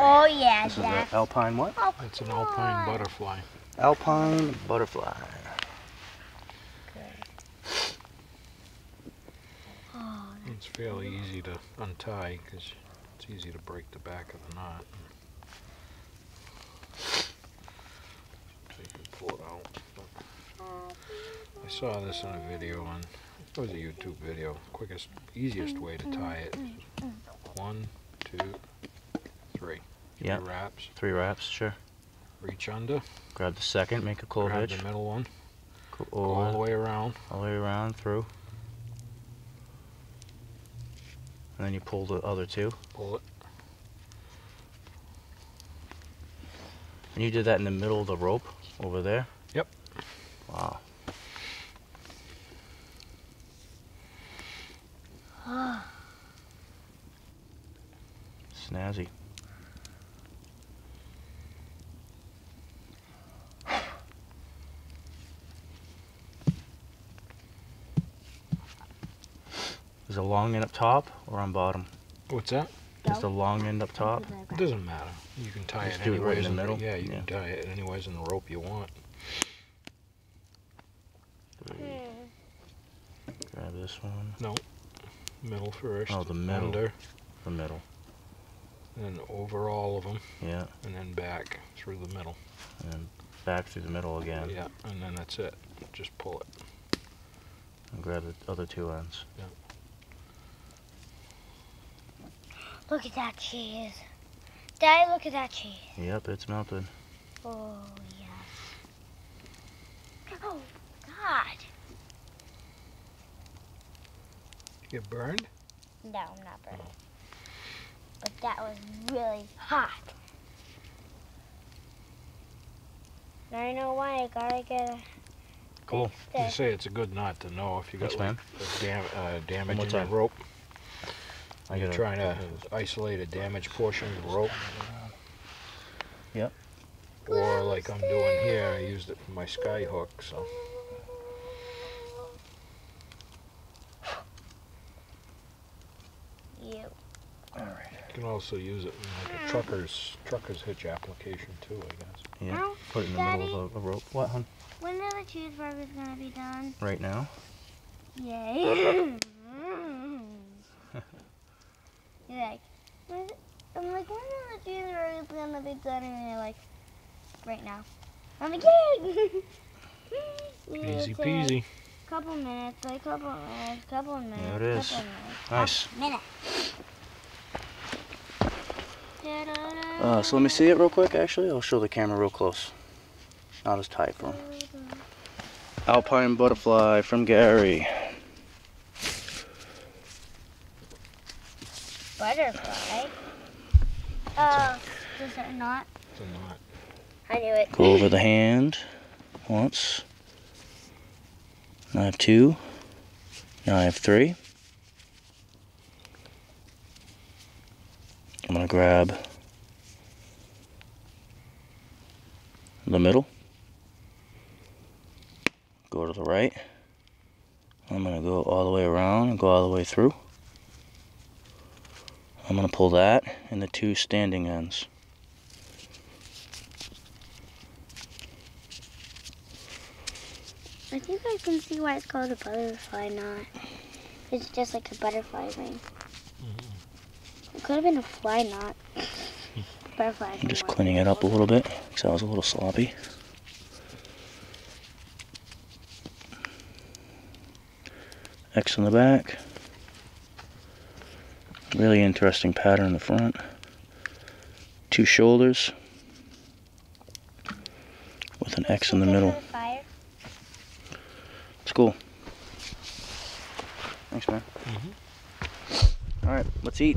Oh yeah, this is an Alpine what? It's an Alpine Butterfly. Alpine Butterfly. Okay. Oh, it's fairly easy to untie because it's easy to break the back of the knot. So you can pull it out. But I saw this in a video on, it was a YouTube video. Quickest, easiest way to tie it. 1, 2, 3. Yeah. 3 wraps. 3 wraps, sure. Reach under. Grab the second, make a clove Grab hitch. the middle one. Go Go all the way around. All the way around, through. And then you pull the other 2. Pull it. And you did that in the middle of the rope over there? Yep. Wow. Snazzy. Is the long end up top or on bottom? What's that? Is the long end up top? It doesn't matter. You can tie Just it do it anyways right in the middle? Yeah, you can tie it anyways in the rope you want. Grab this one. No. Middle first. Oh, the middle. Under. The middle. And then over all of them. Yeah. And then back through the middle. And then back through the middle again. Yeah, and then that's it. Just pull it. And grab the other 2 ends. Yeah. look at that cheese. Daddy, look at that cheese. Yep, it's melted. Oh, yes. Oh, God. Get burned? No, I'm not burned. But that was really hot. Now I know why I gotta get a Cool. big You stick. say it's a good knot to know if you got Thanks, like, damage more in your time. rope. I You're gotta- trying to isolate a damaged portion of the rope. Yep. Or like I'm doing here, I used it for my sky hook, so. You. Alright. You can also use it in like a trucker's hitch application too, I guess. Yeah. Ow, Put it in the middle of a rope. What, hon? When are the cheeseburgers gonna be done? Right now? Yay. You're like, I'm like, when are the cheeseburgers gonna be done? And you're like, right now. I'm like, yay! Easy peasy. Couple minutes, like couple minutes, couple minutes. There it is. Couple minutes. Nice. Minute. So let me see it real quick, actually. I'll show the camera real close. Not as tight for him. Alpine Butterfly from Gary. Butterfly? Is that not? It's a knot. I knew it. Go over the hand once. Now I have 2. Now I have 3. I'm going to grab the middle. Go to the right. I'm going to go all the way around and go all the way through. I'm going to pull that and the 2 standing ends. I think I can see why it's called a butterfly knot. It's just like a butterfly ring. It could have been a fly knot. Butterfly. I'm just cleaning it up a little bit because I was a little sloppy. X in the back. Really interesting pattern in the front. 2 shoulders with an X in the middle. It's cool. Thanks, man. All right, let's eat.